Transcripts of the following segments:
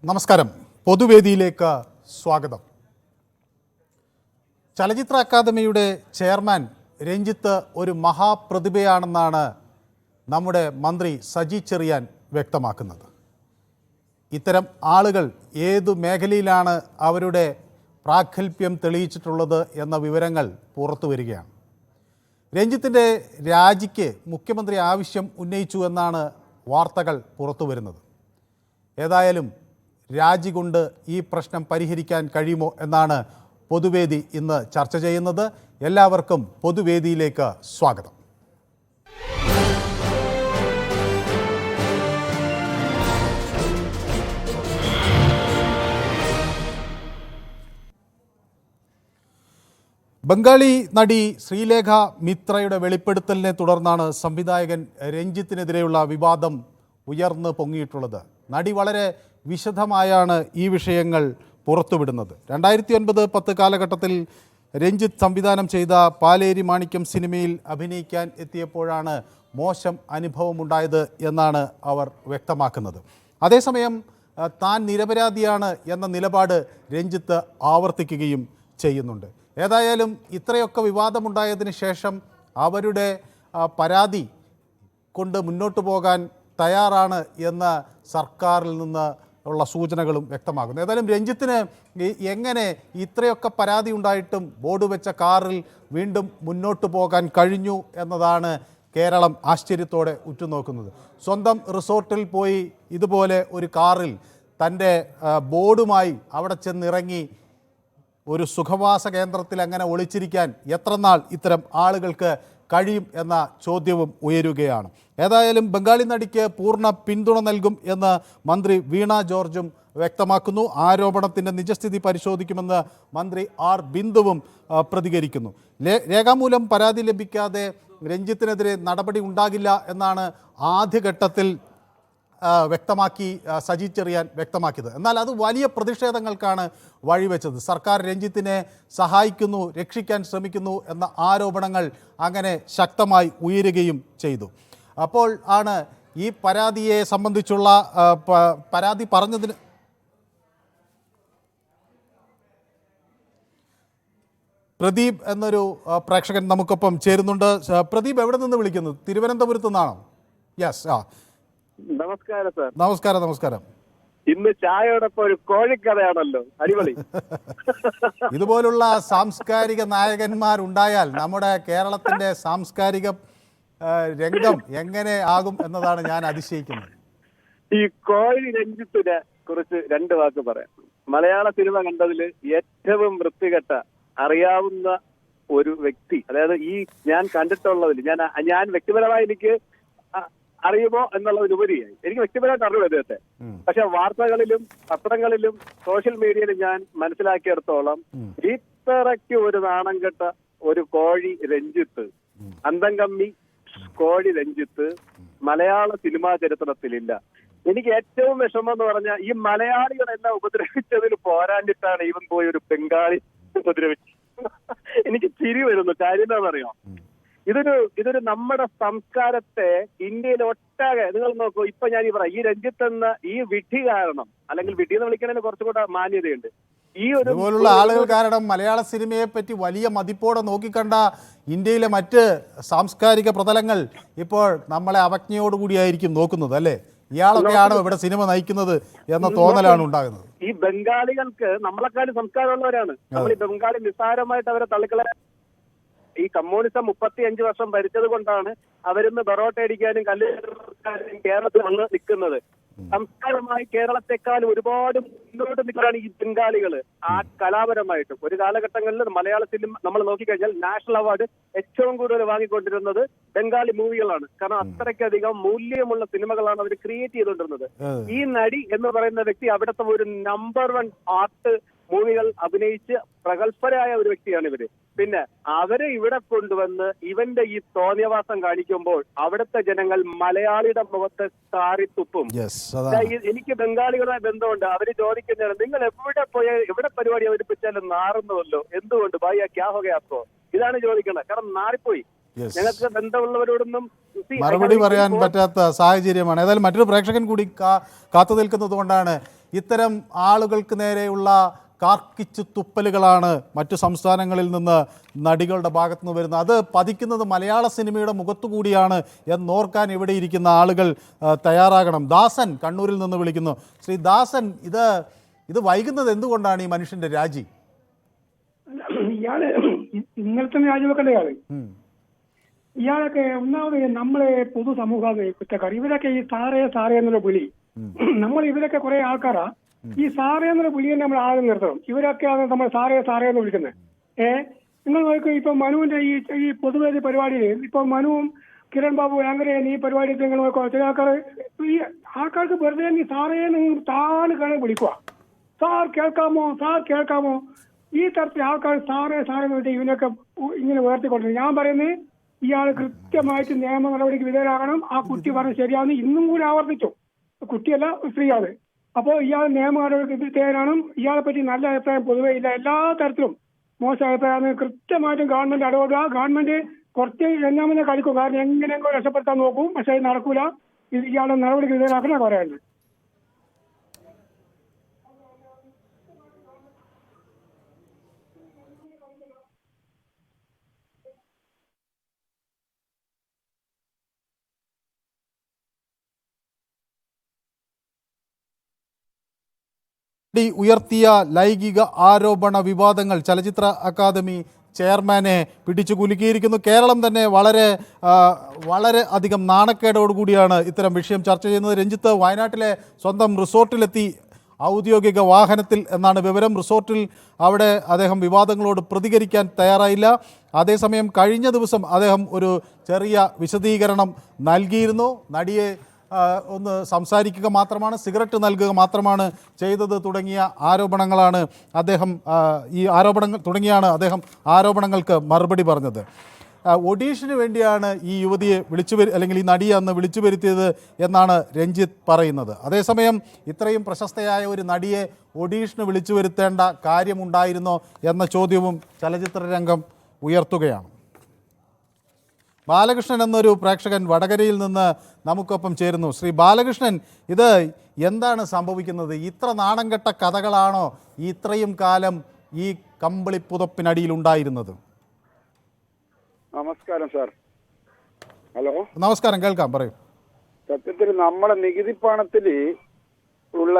നമസ്കാരം. പൊതുവേദിയിലേക്ക് സ്വാഗതം. ചലച്ചിത്ര അക്കാദമിയുടെ ചെയർമാൻ രഞ്ജിത്ത് ഒരു മഹാപ്രതിഭയാണെന്നാണ് നമ്മുടെ മന്ത്രി സജി ചെറിയാൻ വ്യക്തമാക്കുന്നത്. ഇത്തരം ആളുകൾ ഏതു മേഖലയിലാണ് അവരുടെ പ്രാഗൽഭ്യം തെളിയിച്ചിട്ടുള്ളത് എന്ന വിവരങ്ങൾ പുറത്തു വരികയാണ്. രഞ്ജിത്തിൻ്റെ രാജിക്ക് മുഖ്യമന്ത്രി ആവശ്യം ഉന്നയിച്ചു എന്നാണ് വാർത്തകൾ പുറത്തു വരുന്നത്. ഏതായാലും രാജി കൊണ്ട് ഈ പ്രശ്നം പരിഹരിക്കാൻ കഴിയുമോ എന്നാണ് പൊതുവേദി ഇന്ന് ചർച്ച ചെയ്യുന്നത്. എല്ലാവർക്കും പൊതുവേദിയിലേക്ക് സ്വാഗതം. ബംഗാളി നടി ശ്രീലേഖ മിത്രയുടെ വെളിപ്പെടുത്തലിനെ തുടർന്നാണ് സംവിധായകൻ രഞ്ജിത്തിനെതിരെയുള്ള വിവാദം ഉയർന്നു പൊങ്ങിയിട്ടുള്ളത്. നടി വളരെ വിശദമായാണ് ഈ വിഷയങ്ങൾ പുറത്തുവിടുന്നത്. 2009-10 കാലഘട്ടത്തിൽ രഞ്ജിത്ത് സംവിധാനം ചെയ്ത പാലേരി മാണിക്യം സിനിമയിൽ അഭിനയിക്കാൻ എത്തിയപ്പോഴാണ് മോശം അനുഭവമുണ്ടായത് എന്നാണ് അവർ വ്യക്തമാക്കുന്നത്. അതേസമയം താൻ നിരപരാധിയാണ് എന്ന നിലപാട് രഞ്ജിത്ത് ആവർത്തിക്കുകയും ചെയ്യുന്നുണ്ട്. ഏതായാലും ഇത്രയൊക്കെ വിവാദമുണ്ടായതിന് ശേഷം അവരുടെ പരാതി കൊണ്ട് മുന്നോട്ട് പോകാൻ തയ്യാറാണ് എന്ന സർക്കാരിൽ നിന്ന് ഉള്ള സൂചനകളും വ്യക്തമാകുന്നു. ഏതായാലും രഞ്ജിത്തിന് എങ്ങനെ ഇത്രയൊക്കെ പരാതി ഉണ്ടായിട്ടും ബോർഡ് വെച്ച കാറിൽ വീണ്ടും മുന്നോട്ട് പോകാൻ കഴിഞ്ഞു എന്നതാണ് കേരളം ആശ്ചര്യത്തോടെ ഉറ്റുനോക്കുന്നത്. സ്വന്തം റിസോർട്ടിൽ പോയി ഇതുപോലെ ഒരു കാറിൽ തൻ്റെ ബോർഡുമായി അവിടെ ചെന്നിറങ്ങി ഒരു സുഖവാസ കേന്ദ്രത്തിൽ അങ്ങനെ ഒളിച്ചിരിക്കാൻ എത്രനാൾ ഇത്തരം ആളുകൾക്ക് കഴിയും എന്ന ചോദ്യവും ഉയരുകയാണ്. ഏതായാലും ബംഗാളി നടിക്ക് പൂർണ്ണ പിന്തുണ നൽകും എന്ന് മന്ത്രി വീണ ജോർജും വ്യക്തമാക്കുന്നു. ആരോപണത്തിൻ്റെ നിജസ്ഥിതി പരിശോധിക്കുമെന്ന് മന്ത്രി ആർ ബിന്ദുവും പ്രതികരിക്കുന്നു. രേഖാമൂലം പരാതി ലഭിക്കാതെ രഞ്ജിത്തിനെതിരെ നടപടി ഉണ്ടാകില്ല എന്നാണ് ആദ്യഘട്ടത്തിൽ വ്യക്തമാക്കി സജി ചെറിയാൻ വ്യക്തമാക്കിയത്. എന്നാൽ അത് വലിയ പ്രതിഷേധങ്ങൾക്കാണ് വഴിവെച്ചത്. സർക്കാർ രഞ്ജിത്തിനെ സഹായിക്കുന്നു, രക്ഷിക്കാൻ ശ്രമിക്കുന്നു എന്ന ആരോപണങ്ങൾ അങ്ങനെ ശക്തമായി ഉയരുകയും ചെയ്തു. അപ്പോൾ ആണ് ഈ പരാതിയെ സംബന്ധിച്ചുള്ള പരാതി പറഞ്ഞതിന് പ്രദീപ് എന്നൊരു പ്രേക്ഷകൻ നമുക്കൊപ്പം ചേരുന്നുണ്ട്. പ്രദീപ് എവിടെ നിന്ന് വിളിക്കുന്നു? തിരുവനന്തപുരത്ത് നിന്നാണോ? യെസ്. നമസ്കാരം സാർ. നമസ്കാരം. നമസ്കാരം. ഇന്ന് ചായയോടൊപ്പം ഒരു കോഴിക്കഥയാണല്ലോ, അടിപൊളി. ഇതുപോലുള്ള സാംസ്കാരിക നായകന്മാരുണ്ടായാൽ നമ്മുടെ കേരളത്തിന്റെ സാംസ്കാരിക രംഗം എങ്ങനെ ആകും എന്നതാണ് ഞാൻ അതിശയിക്കുന്നത്. ഈ കോഴി രഞ്ജിത്തിനെ കുറിച്ച് 2 വാക്ക് പറയാം. മലയാള സിനിമ കണ്ടതിൽ ഏറ്റവും വൃത്തികെട്ട അറിയാവുന്ന ഒരു വ്യക്തി, അതായത് ഈ ഞാൻ കണ്ടിട്ടുള്ളതിൽ ഞാൻ വ്യക്തിപരമായി എനിക്ക് അറിയുമോ എന്നുള്ളതിനുപരിയായി എനിക്ക് വ്യക്തിപരമായിട്ട് അറിയുമോ അദ്ദേഹത്തെ. പക്ഷെ വാർത്തകളിലും പത്രങ്ങളിലും സോഷ്യൽ മീഡിയയിലും ഞാൻ മനസ്സിലാക്കിയെടുത്തോളം ഇത്രയ്ക്ക് ഒരു നാണം കെട്ട ഒരു കോഴി രഞ്ജിത്ത്, അന്തംകമ്മി കോഴി രഞ്ജിത്ത് മലയാള സിനിമാ ചരിത്രത്തിലില്ല. എനിക്ക് ഏറ്റവും വിഷമം എന്ന് പറഞ്ഞാൽ ഈ മലയാളികളെല്ലാം ഉപദ്രവിച്ചതിൽ പോരാഞ്ഞിട്ടാണ് ഇവൻ പോയി ഒരു ബംഗാളി ഉപദ്രവിച്ചത്. എനിക്ക് ചിരി വരുന്നു. കാര്യം എന്താണെന്നറിയോ? ഇതൊരു നമ്മുടെ സംസ്കാരത്തെ ഇന്ത്യയിൽ ഒട്ടാകെ നിങ്ങൾ നോക്കൂ. ഇപ്പൊ ഞാൻ ഈ രഞ്ജിത്ത് എന്ന ഈ വിധി കാരണം, അല്ലെങ്കിൽ വിധി എന്ന് വിളിക്കുന്നതിന് കുറച്ചുകൂടെ മാന്യതയുണ്ട്. ഇതുപോലുള്ള ആളുകൾ കാരണം മലയാള സിനിമയെ പറ്റി വലിയ മതിപ്പോടെ നോക്കിക്കണ്ട ഇന്ത്യയിലെ മറ്റ് സാംസ്കാരിക പ്രതലങ്ങൾ ഇപ്പോൾ നമ്മളെ അവജ്ഞയോടുകൂടിയായിരിക്കും നോക്കുന്നത്, അല്ലേ? ഇയാളൊക്കെയാണോ ഇവിടെ സിനിമ നയിക്കുന്നത് എന്ന തോന്നലാണ് ഉണ്ടാകുന്നത്. ഈ ബംഗാളികൾക്ക് നമ്മളെക്കാളും സംസ്കാരമുള്ളവരാണ്. നമ്മൾ ഈ ബംഗാളി നിസ്സാരമായിട്ട് അവരെ തള്ളിക്കള ഈ കമ്മ്യൂണിസം 35 വർഷം ഭരിച്ചത് കൊണ്ടാണ് അവരിന്ന് ബറോട്ട അടിക്കാനും കല്ലുകാരും കേരളത്തിൽ വന്ന് നിൽക്കുന്നത്. സംസ്കാരമായി കേരളത്തെക്കാൾ ഒരുപാട് മുന്നോട്ട് നിൽക്കുകയാണ് ഈ ബംഗാളികള്. ആ കലാപരമായിട്ടും ഒരു കാലഘട്ടങ്ങളിൽ മലയാള സിനിമ നമ്മൾ നോക്കിക്കഴിഞ്ഞാൽ നാഷണൽ അവാർഡ് ഏറ്റവും കൂടുതൽ വാങ്ങിക്കൊണ്ടിരുന്നത് ബംഗാളി മൂവികളാണ്. കാരണം അത്രയ്ക്കധികം മൂല്യമുള്ള സിനിമകളാണ് അവർ ക്രിയേറ്റ് ചെയ്തുകൊണ്ടിരുന്നത്. ഈ നടി എന്ന് പറയുന്ന വ്യക്തി അവിടുത്തെ ഒരു നമ്പർ 1 ആർട്ട് മൂവികൾ അഭിനയിച്ച് പ്രഗത്ഭരായ ഒരു വ്യക്തിയാണ് ഇവര്. പിന്നെ അവരെ ഇവിടെ കൊണ്ടുവന്ന് ഇവന്റെ ഈ തോന്നിയവാസം കാണിക്കുമ്പോൾ അവിടുത്തെ ജനങ്ങൾ മലയാളിയുടെ മുഖത്ത് കാറിത്തുപ്പും. എനിക്ക് ബംഗാളികളുമായി ബന്ധമുണ്ട്. അവര് ചോദിക്കുന്നതാണ്, നിങ്ങൾ എവിടെ പരിപാടി അവതരിപ്പിച്ചാലും നാറുന്നുവല്ലോ, എന്തുകൊണ്ട് ഭായ ക്യാ ഹോ ഗയാ ആപ്കോ? ഇതാണ് ചോദിക്കുന്നത്. കാരണം നാറിപ്പോയി. Yes. ഞങ്ങൾക്ക് ബന്ധമുള്ളവരോടൊന്നും see, I മറുപടി have പറയാൻ been പറ്റാത്ത സാഹചര്യമാണ്. ഏതായാലും മറ്റൊരു പ്രേക്ഷകൻ കൂടി കാത്തു നിൽക്കുന്നത് കൊണ്ടാണ് ഇത്തരം ആളുകൾക്ക് നേരെയുള്ള കാർക്കിച്ചു തുപ്പലുകളാണ് മറ്റു സംസ്ഥാനങ്ങളിൽ നിന്ന് നടികളുടെ ഭാഗത്തു നിന്ന് വരുന്നത്. അത് പതിക്കുന്നത് മലയാള സിനിമയുടെ മുഖത്തുകൂടിയാണ് എന്നോർക്കാൻ ഇവിടെ ഇരിക്കുന്ന ആളുകൾ തയ്യാറാകണം. ദാസൻ കണ്ണൂരിൽ നിന്ന് വിളിക്കുന്നു. ശ്രീ ദാസൻ, ഇത് വൈകുന്നത് എന്തുകൊണ്ടാണ് ഈ മനുഷ്യന്റെ രാജി? ഇയാള് ഇന്നലത്തെ രാജിവെക്കേണ്ടയാള് ഇയാളൊക്കെ ഒന്നാമത് നമ്മളെ പൊതുസമൂഹം കുറ്റക്കാർ. ഇവരൊക്കെ ഈ സാറേ എന്നുള്ള വിളി, നമ്മൾ ഇവരൊക്കെ കുറെ ആൾക്കാരാ ഈ സാറേ എന്നുള്ള വിളി തന്നെ നമ്മൾ ആദ്യം നിർത്തണം. ഇവരൊക്കെയാണ് നമ്മൾ സാറേ എന്ന് വിളിക്കുന്നത്. നിങ്ങൾ നോക്കൂ, ഇപ്പൊ മനുവിന്റെ ഈ പൊതുവേദി പരിപാടിയിൽ ഇപ്പൊ മനുവും കിരൺ ബാബു അങ്ങനെ ഈ പരിപാടി നിങ്ങൾ നോക്കോ, ചില ഈ ആൾക്കാർക്ക് വെറുതെ നീ സാറേ താഴെ കാണാൻ വിളിക്കുക. സാർ കേൾക്കാമോ ഈ തരത്തിൽ ആൾക്കാർ സാറേ എന്ന് വിളിച്ച് ഇവനൊക്കെ ഇങ്ങനെ ഉയർത്തിക്കൊണ്ടിരുന്നു. ഞാൻ പറയുന്നത് ഇയാൾ കൃത്യമായിട്ട് നിയമ നടപടിക്ക് വിധേയരാകണം. ആ കുട്ടി പറഞ്ഞ് ശരിയാവുന്ന ഇന്നും കൂടി ആവർത്തിച്ചു. കുട്ടിയല്ല, സ്ത്രീയാണ്. അപ്പോൾ ഇയാൾ നിയമ നടപടിക്ക് വിധേയരാകണം. ഇയാളെ പറ്റി നല്ല അഭിപ്രായം പൊതുവെ ഇല്ല, എല്ലാ തരത്തിലും മോശം അഭിപ്രായം. കൃത്യമായിട്ടും ഗവൺമെന്റ് ഇടപെടുക. ഗവൺമെന്റ് കുറച്ച് എന്നാമെന്നെ കളിക്കും, കാരണം എങ്ങനെയെങ്കിലും രക്ഷപ്പെടുത്താൻ നോക്കും, പക്ഷെ അത് നടക്കൂല. ഇത് ഇയാളെ നടപടിക്ക് വിധേയരാക്കണ പറയാനുണ്ട്. ഉയർത്തിയ ലൈംഗിക ആരോപണ വിവാദങ്ങൾ ചലച്ചിത്ര അക്കാദമി ചെയർമാനെ പിടിച്ചു കുലുക്കിയിരിക്കുന്നു. കേരളം തന്നെ വളരെ അധികം നാണക്കേടോടുകൂടിയാണ് ഇത്തരം വിഷയം ചർച്ച ചെയ്യുന്നത്. രഞ്ജിത്ത് വയനാട്ടിലെ സ്വന്തം റിസോർട്ടിലെത്തി, ഔദ്യോഗിക വാഹനത്തിൽ എന്നാണ് വിവരം. റിസോർട്ടിൽ അവിടെ അദ്ദേഹം വിവാദങ്ങളോട് പ്രതികരിക്കാൻ തയ്യാറായില്ല. അതേസമയം കഴിഞ്ഞ ദിവസം അദ്ദേഹം ഒരു ചെറിയ വിശദീകരണം നൽകിയിരുന്നു. നടിയെ ഒന്ന് സംസാരിക്കുക മാത്രമാണ്, സിഗരറ്റ് നൽകുക മാത്രമാണ് ചെയ്തത് തുടങ്ങിയ ആരോപണങ്ങളാണ് അദ്ദേഹം ആരോപണങ്ങൾക്ക് മറുപടി പറഞ്ഞത്. ഓഡീഷന് വേണ്ടിയാണ് ഈ യുവതിയെ അല്ലെങ്കിൽ ഈ നടിയെ അന്ന് വിളിച്ചു വരുത്തിയത് എന്നാണ് രഞ്ജിത്ത് പറയുന്നത്. അതേസമയം ഇത്രയും പ്രശസ്തയായ ഒരു നടിയെ ഓഡീഷന് വിളിച്ചു വരുത്തേണ്ട കാര്യമുണ്ടായിരുന്നോ എന്ന ചോദ്യവും ചലച്ചിത്ര രംഗം ഉയർത്തുകയാണ്. ബാലകൃഷ്ണൻ എന്നൊരു പ്രേക്ഷകൻ വടകരയിൽ നിന്ന് നമുക്കൊപ്പം ചേരുന്നു. ശ്രീ ബാലകൃഷ്ണൻ, ഇത് എന്താണ് സംഭവിക്കുന്നത്? ഇത്ര നാണം കെട്ട കഥകളാണോ ഇത്രയും കാലം ഈ കമ്പിളിപ്പുതപ്പിനടിയിൽ ഉണ്ടായിരുന്നത്? നമസ്കാരം സാർ. ഹലോ, നമസ്കാരം, കേൾക്കാം, പറയൂ. സത്യത്തിൽ നമ്മുടെ നികുതി പണത്തിൽ ഉള്ള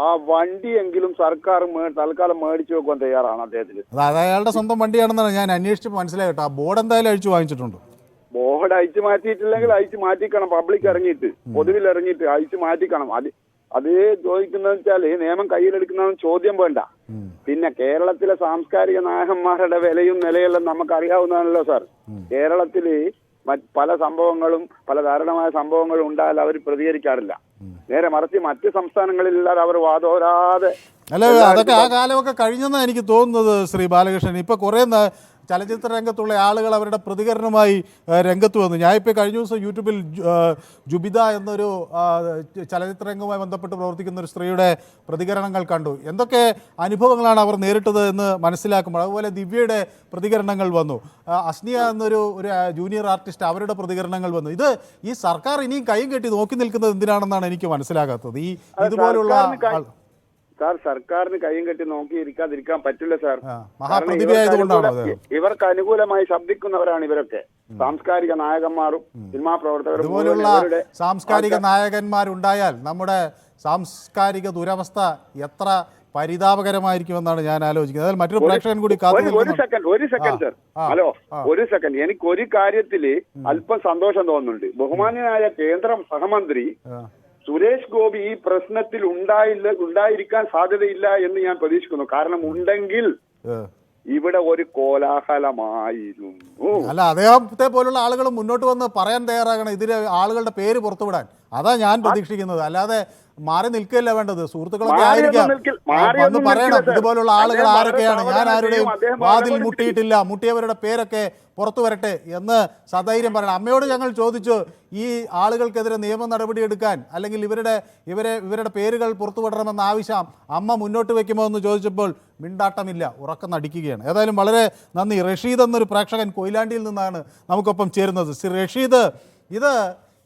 ആ വണ്ടിയെങ്കിലും സർക്കാർ തൽക്കാലം മേടിച്ചു വെക്കാൻ തയ്യാറാണ് അദ്ദേഹത്തിന്. അത് അയാളുടെ സ്വന്തം വണ്ടിയാണെന്നാണ് ഞാൻ അന്വേഷിച്ചപ്പോൾ മനസ്സിലായി കേട്ടോ. ആ ബോർഡ് എന്തായാലും അഴിച്ചു വാങ്ങിച്ചിട്ടുണ്ട്. ബോർഡ് അഴിച്ചു മാറ്റിയിട്ടില്ലെങ്കിൽ അഴിച്ചു മാറ്റിക്കണം. പബ്ലിക് ഇറങ്ങിയിട്ട്, പൊതുവിൽ ഇറങ്ങിയിട്ട് അഴിച്ചു മാറ്റിക്കണം. അത് ചോദിക്കുന്നത് വെച്ചാല് നിയമം കയ്യിലെടുക്കുന്ന ചോദ്യം വേണ്ട. പിന്നെ കേരളത്തിലെ സാംസ്കാരിക നായകന്മാരുടെ വിലയും നിലയെല്ലാം നമുക്ക് അറിയാവുന്നതാണല്ലോ സാർ. കേരളത്തില് പല സംഭവങ്ങളും, പല ദാരുണമായ സംഭവങ്ങളും ഉണ്ടായാൽ അവർ പ്രതികരിക്കാറില്ല. നേരെ മറിച്ച് മറ്റ് സംസ്ഥാനങ്ങളില്ലാതെ അവർ വാദോരാതെ. അല്ല, അതൊക്കെ ആ കാലമൊക്കെ കഴിഞ്ഞെന്നാണ് എനിക്ക് തോന്നുന്നത് ശ്രീ ബാലകൃഷ്ണൻ. ഇപ്പൊ കുറെ ചലച്ചിത്ര രംഗത്തുള്ള ആളുകൾ അവരുടെ പ്രതികരണവുമായി രംഗത്ത് വന്നു. ഞാനിപ്പോൾ കഴിഞ്ഞ ദിവസം യൂട്യൂബിൽ ജുബിത എന്നൊരു ചലച്ചിത്ര രംഗവുമായി ബന്ധപ്പെട്ട് പ്രവർത്തിക്കുന്ന ഒരു സ്ത്രീയുടെ പ്രതികരണങ്ങൾ കണ്ടു. എന്തൊക്കെ അനുഭവങ്ങളാണ് അവർ നേരിട്ടത് എന്ന് മനസ്സിലാക്കുമ്പോൾ. അതുപോലെ ദിവ്യയുടെ പ്രതികരണങ്ങൾ വന്നു. അസ്നിയ എന്നൊരു ജൂനിയർ ആർട്ടിസ്റ്റ്, അവരുടെ പ്രതികരണങ്ങൾ വന്നു. ഈ സർക്കാർ ഇനിയും കൈയും കെട്ടി നോക്കി നിൽക്കുന്നത് എന്തിനാണെന്നാണ് എനിക്ക് മനസ്സിലാകാത്തത്. ഇതുപോലുള്ള സാർ, സർക്കാരിന് കൈയും കെട്ടി നോക്കിയിരിക്കാതിരിക്കാൻ പറ്റില്ല സാർ. ഇവർക്ക് അനുകൂലമായി ശബ്ദിക്കുന്നവരാണ് ഇവരൊക്കെ. സാംസ്കാരിക നായകന്മാരും സിനിമാ പ്രവർത്തകരും. ഇതുപോലുള്ള സാംസ്കാരിക നായകന്മാരുണ്ടായാൽ നമ്മുടെ സാംസ്കാരിക ദുരവസ്ഥ എത്ര പരിതാപകരമായിരിക്കുമെന്നാണ് ഞാൻ ആലോചിക്കുന്നത്. അതിൽ മറ്റൊരു പ്രേക്ഷകൻ കൂടി ഒരു സെക്കൻഡ് സർ. ഹലോ, ഒരു സെക്കൻഡ്. എനിക്ക് ഒരു കാര്യത്തില് അല്പം സന്തോഷം തോന്നുന്നുണ്ട്. ബഹുമാന്യനായ കേന്ദ്ര സഹമന്ത്രി സുരേഷ് ഗോപി ഈ പ്രശ്നത്തിൽ ഉണ്ടായിരിക്കാൻ സാധ്യതയില്ല എന്ന് ഞാൻ പ്രതീക്ഷിക്കുന്നു. കാരണം ഉണ്ടെങ്കിൽ ഇവിടെ ഒരു കോലാഹലമായിരുന്നു. അല്ല, അദ്ദേഹത്തെ പോലുള്ള ആളുകൾ മുന്നോട്ട് വന്ന് പറയാൻ തയ്യാറാകണം. ഇതിലെ ആളുകളുടെ പേര് പുറത്തുവിടാൻ. അതാ ഞാൻ പ്രതീക്ഷിക്കുന്നത്. അല്ലാതെ മാറി നിൽക്കുകയല്ല വേണ്ടത്. സുഹൃത്തുക്കളൊക്കെ മാറിയൊന്നും ആയിരിക്കാം, വന്ന് പറയണം നിൽക്കില്ല, ഇതുപോലുള്ള ആളുകൾ അദ്ദേഹം ആരൊക്കെയാണ്, ഞാൻ വളരെ ആരുടെയും അദ്ദേഹം വാതിൽ വളരെ മുട്ടിയിട്ടില്ല, മുട്ടിയവരുടെ പേരൊക്കെ പുറത്തു വരട്ടെ എന്ന് സധൈര്യം പറയണം. അമ്മയോട് ഞങ്ങൾ ചോദിച്ചു ഈ ആളുകൾക്കെതിരെ നിയമ നടപടിയെടുക്കാൻ അല്ലെങ്കിൽ ഇവരുടെ പേരുകൾ പുറത്തു വിടണമെന്ന ആവശ്യം അമ്മ മുന്നോട്ട് വെക്കുമോ എന്ന് ചോദിച്ചപ്പോൾ മിണ്ടാട്ടമില്ല, ഉറക്കം നടിക്കുകയാണ്. ഏതായാലും വളരെ നന്ദി. റഷീദ് എന്നൊരു പ്രേക്ഷകൻ കൊയിലാണ്ടിയിൽ നിന്നാണ് നമുക്കൊപ്പം ചേരുന്നത്. ശ്രീ റഷീദ്, ഇത്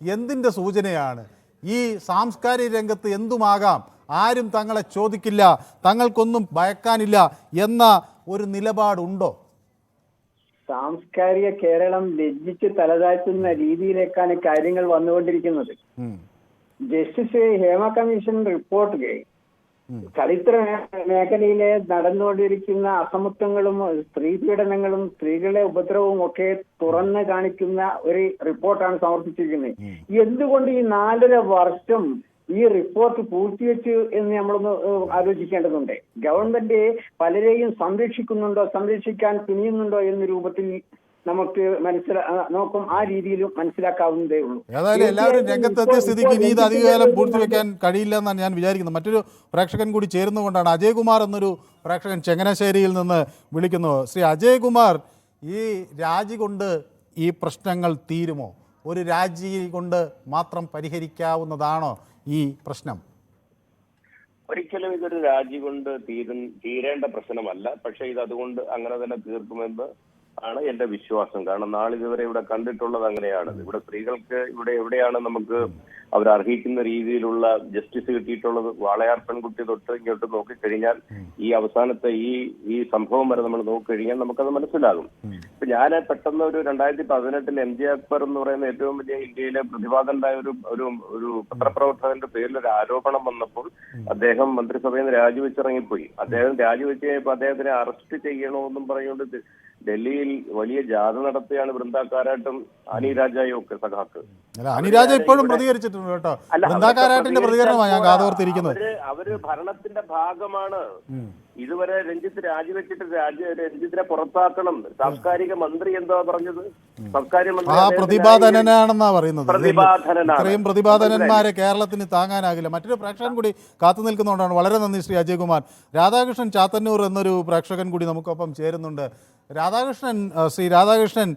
എന്തിൻ്റെ സൂചനയാണ്? ഈ സാംസ്കാരിക രംഗത്ത് എന്തുമാകാം, ആരും തങ്ങളെ ചോദിക്കില്ല, തങ്ങൾക്കൊന്നും ഭയക്കാനില്ല എന്ന ഒരു നിലപാടുണ്ടോ? സാംസ്കാരിക കേരളം ലജ്ജിച്ച് തലതാഴ്ത്തുന്ന രീതിയിലേക്കാണ് കാര്യങ്ങൾ വന്നുകൊണ്ടിരിക്കുന്നത്. ജസ്റ്റിസ് ഹേമ കമ്മീഷൻ റിപ്പോർട്ട് ചരിത്ര മേഖലയിലെ നടന്നുകൊണ്ടിരിക്കുന്ന അസമത്വങ്ങളും സ്ത്രീ പീഡനങ്ങളും സ്ത്രീകളുടെ ഉപദ്രവവും ഒക്കെ തുറന്ന് കാണിക്കുന്ന ഒരു റിപ്പോർട്ടാണ് സമർപ്പിച്ചിരിക്കുന്നത്. എന്തുകൊണ്ട് ഈ 4.5 വർഷം ഈ റിപ്പോർട്ട് പൂഴ്ത്തിവെച്ചു എന്ന് നമ്മളൊന്ന് ആലോചിക്കേണ്ടതുണ്ട്. ഗവൺമെന്റ് പലരെയും സംരക്ഷിക്കുന്നുണ്ടോ, സംരക്ഷിക്കാൻ തുനിയുന്നുണ്ടോ എന്ന രൂപത്തിൽ നമുക്ക് നോക്കും, ആ രീതിയിലും മനസ്സിലാക്കാവുന്നതേ ഉള്ളൂ. ഏതായാലും എല്ലാവരും രംഗത്തെത്തിയ സ്ഥിതിക്ക് ഇനി ഇത് അധികകാലം പൂർത്തിവെക്കാൻ കഴിയില്ല എന്നാണ് ഞാൻ വിചാരിക്കുന്നത്. മറ്റൊരു പ്രേക്ഷകൻ കൂടി ചേരുന്നതുകൊണ്ടാണ്. അജയ്കുമാർ എന്നൊരു പ്രേക്ഷകൻ ചങ്ങനാശ്ശേരിയിൽ നിന്ന് വിളിക്കുന്നു. ശ്രീ അജയ്കുമാർ, ഈ രാജി കൊണ്ട് ഈ പ്രശ്നങ്ങൾ തീരുമോ? ഒരു രാജി കൊണ്ട് മാത്രം പരിഹരിക്കാവുന്നതാണോ ഈ പ്രശ്നം? ഒരിക്കലും ഇതൊരു രാജി കൊണ്ട് തീരേണ്ട പ്രശ്നമല്ല. പക്ഷെ ഇത് അതുകൊണ്ട് അങ്ങനെ തന്നെ തീർക്കുമെന്ന് ആണ് എന്റെ വിശ്വാസം. കാരണം നാളിതുവരെ ഇവിടെ കണ്ടിട്ടുള്ളത് അങ്ങനെയാണ്. ഇവിടെ സ്ത്രീകൾക്ക് ഇവിടെ എവിടെയാണ് നമുക്ക് അവരർഹിക്കുന്ന രീതിയിലുള്ള ജസ്റ്റിസ് കിട്ടിയിട്ടുള്ളത്? വാളയാർ പെൺകുട്ടി തൊട്ട് ഇങ്ങോട്ട് നോക്കിക്കഴിഞ്ഞാൽ ഈ അവസാനത്തെ ഈ സംഭവം വരെ നമ്മൾ നോക്കിക്കഴിഞ്ഞാൽ നമുക്കത് മനസ്സിലാകും. ഇപ്പൊ ഞാൻ പെട്ടെന്ന് ഒരു 2018 MJ അക്ബർ എന്ന് പറയുന്ന ഏറ്റവും വലിയ ഇന്ത്യയിലെ പ്രതിഭാതനായ ഒരു പത്രപ്രവർത്തകന്റെ പേരിൽ ഒരു ആരോപണം വന്നപ്പോൾ അദ്ദേഹം മന്ത്രിസഭയിൽ നിന്ന് രാജിവെച്ചിറങ്ങിപ്പോയി. അദ്ദേഹം രാജിവെച്ച് കഴിഞ്ഞപ്പോൾ അദ്ദേഹത്തിനെ അറസ്റ്റ് ചെയ്യണമെന്നും പറഞ്ഞുകൊണ്ട് ഡൽഹിയിൽ വലിയ ജാഥ നടത്തുകയാണ് വൃന്ദ കാരാട്ടും അനി രാജയും ഒക്കെ സഖാക്ക്. അനിരാജ ഇപ്പോഴും പ്രതികരിച്ചിട്ടുണ്ട് കേട്ടോ. വൃന്ദ കാരാട്ടിന്റെ പ്രതികരണമാണ് ഞാൻ കാതോർത്തിരിക്കുന്നത്. അവര് ഭരണത്തിന്റെ ഭാഗമാണ്. ഇതുവരെ രഞ്ജിത്ത് രാജിവെച്ചിട്ട് രഞ്ജിത്തിനെ പുറത്താക്കണം. സാംസ്കാരിക മന്ത്രി എന്താ പറഞ്ഞത്? സാംസ്കാരിക മന്ത്രി പ്രതിഭാധനനാണെന്നാ പറയുന്നത്. ഇത്രയും പ്രതിഭാധനന്മാരെ കേരളത്തിന് താങ്ങാനാകില്ല. മറ്റൊരു പ്രേക്ഷകൻ കൂടി കാത്തു നിൽക്കുന്നതുകൊണ്ടാണ്. വളരെ നന്ദി ശ്രീ അജയ്കുമാർ. രാധാകൃഷ്ണൻ ചാത്തന്നൂർ എന്നൊരു പ്രേക്ഷകൻ കൂടി നമുക്കൊപ്പം ചേരുന്നുണ്ട്. ശ്രീ രാധാകൃഷ്ണൻ,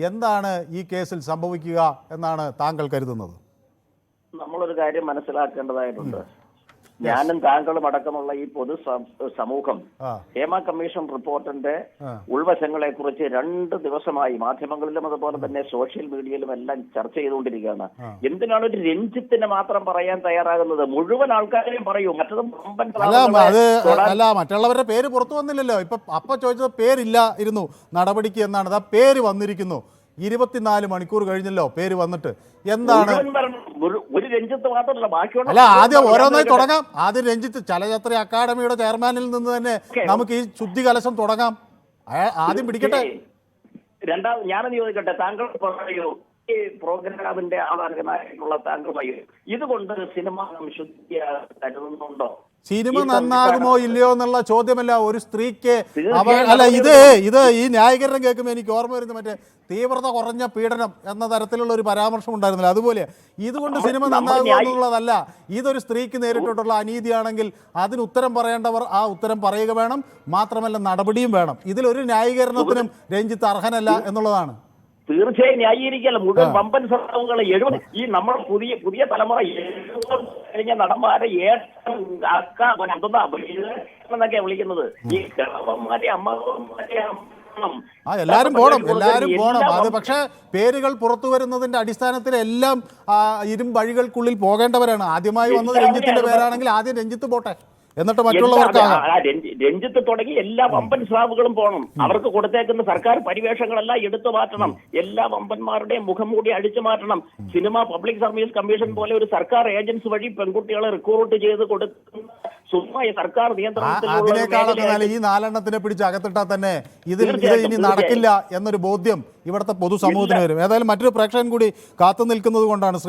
എന്താണ് ഈ കേസിൽ സംഭവിക്കുക എന്നാണ് താങ്കൾ കരുതുന്നത്? നമ്മളൊരു കാര്യം മനസ്സിലാക്കേണ്ടതായിട്ടുണ്ട്. ഞാനും താങ്കളും അടക്കമുള്ള ഈ പൊതു സമൂഹം ഹേമ കമ്മീഷൻ റിപ്പോർട്ടിന്റെ ഉൾവശങ്ങളെ കുറിച്ച് 2 ദിവസമായി മാധ്യമങ്ങളിലും അതുപോലെ തന്നെ സോഷ്യൽ മീഡിയയിലും എല്ലാം ചർച്ച ചെയ്തുകൊണ്ടിരിക്കുകയാണ്. എന്തിനാണ് ഒരു രഞ്ജിത്തിനെ മാത്രം പറയാൻ തയ്യാറാകുന്നത്? മുഴുവൻ ആൾക്കാരെയും പറയൂ. അല്ല, മറ്റുള്ളവരുടെ പേര് പുറത്തു വന്നില്ലല്ലോ. അപ്പൊ ചോദിച്ചത് പേരില്ലായിരുന്നു നടപടിക്ക് എന്നാണ്. ആ പേര് വന്നിരിക്കുന്നു. 24 മണിക്കൂർ കഴിഞ്ഞല്ലോ പേര് വന്നിട്ട്. എന്താണ്? ഒരു രഞ്ജിത്ത് മാത്രമല്ല, ബാക്കിയുള്ള അല്ല, ആദ്യം ഓരോന്നായി തുടങ്ങാം. ആദ്യം രഞ്ജിത്ത് ചലച്ചിത്ര അക്കാദമിയുടെ ചെയർമാനിൽ നിന്ന് തന്നെ നമുക്ക് ഈ ശുദ്ധി കലശം തുടങ്ങാം. ആദ്യം പിടിക്കട്ടെ. ഞാനത് ചോദിക്കട്ടെ, താങ്കൾ പറയൂ, ഈ പ്രോഗ്രാമിന്റെ ആധാരമായിട്ടുള്ള താങ്കൾ പറയൂ, ഇതുകൊണ്ട് സിനിമ ശുദ്ധി കരുതുന്നുണ്ടോ? സിനിമ നന്നാകുമോ ഇല്ലയോ എന്നുള്ള ചോദ്യമല്ല ഒരു സ്ത്രീക്ക്. അല്ല, ഇത് ഈ ന്യായീകരണം കേൾക്കുമ്പോൾ എനിക്ക് ഓർമ്മ വരുന്നത് മറ്റേ തീവ്രത കുറഞ്ഞ പീഡനം എന്ന തരത്തിലുള്ള ഒരു പരാമർശം ഉണ്ടായിരുന്നില്ല. അതുപോലെ ഇതുകൊണ്ട് സിനിമ നന്നാകുമോ എന്നുള്ളതല്ല. ഇതൊരു സ്ത്രീക്ക് നേരിട്ടുള്ള അനീതിയാണെങ്കിൽ അതിന് ഉത്തരം പറയേണ്ടവർ ആ ഉത്തരം പറയുക വേണം. മാത്രമല്ല നടപടിയും വേണം. ഇതിലൊരു ന്യായീകരണത്തിനും രഞ്ജിത്ത് അർഹനല്ല എന്നുള്ളതാണ്. തീർച്ചയായും ന്യായീകരിക്കല്ല. മുഴുവൻ വമ്പൻ സർവങ്ങളെ 70 ഈ നമ്മുടെ പുതിയ തലമുറ കഴിഞ്ഞ നടന്മാരെ എന്നൊക്കെ വിളിക്കുന്നത്. ഈ കിളവന്മാരെ അമ്മമാരെ എല്ലാരും പോണം. അത് പക്ഷേ പേരുകൾ പുറത്തു വരുന്നതിന്റെ അടിസ്ഥാനത്തിൽ എല്ലാം വഴികൾക്കുള്ളിൽ പോകേണ്ടവരാണ്. ആദ്യമായി വന്നത് രഞ്ജിത്തിന്റെ പേരാണെങ്കിൽ ആദ്യം രഞ്ജിത്ത് പോട്ടെ, എന്നിട്ട് മറ്റുള്ളവർക്ക്. രഞ്ജിത്ത് തുടങ്ങി എല്ലാ വമ്പൻ സ്രാവുകളും പോകണം. അവർക്ക് കൊടുത്തേക്കുന്ന സർക്കാർ പരിവേഷങ്ങളെല്ലാം എടുത്തു മാറ്റണം. എല്ലാ വമ്പന്മാരുടെയും മുഖം മൂടി അടിച്ചു മാറ്റണം. സിനിമ പബ്ലിക് സർവീസ് കമ്മീഷൻ പോലെ ഒരു സർക്കാർ ഏജൻസി വഴി പെൺകുട്ടികളെ റിക്രൂട്ട് ചെയ്ത് കൊടുക്കുന്ന സുഖമായി സർക്കാർ നിയന്ത്രണത്തിലുള്ള ഒരു അതിനേക്കാളൊക്കെ നല്ല മേഖലയായിട്ട് ഈ 4 എണ്ണത്തിനെ പിടിച്ച് അകത്തിട്ടാൽ തന്നെ ഇത് തീർച്ചയായിട്ടും, ഇനി നടക്കില്ല എന്നൊരു ബോധ്യം ഇവിടുത്തെ പൊതുസമൂഹത്തിന് വരും. ഏതായാലും മറ്റൊരു പ്രേക്ഷകൻ കൂടി കാത്തു നിൽക്കുന്നത് കൊണ്ടാണ്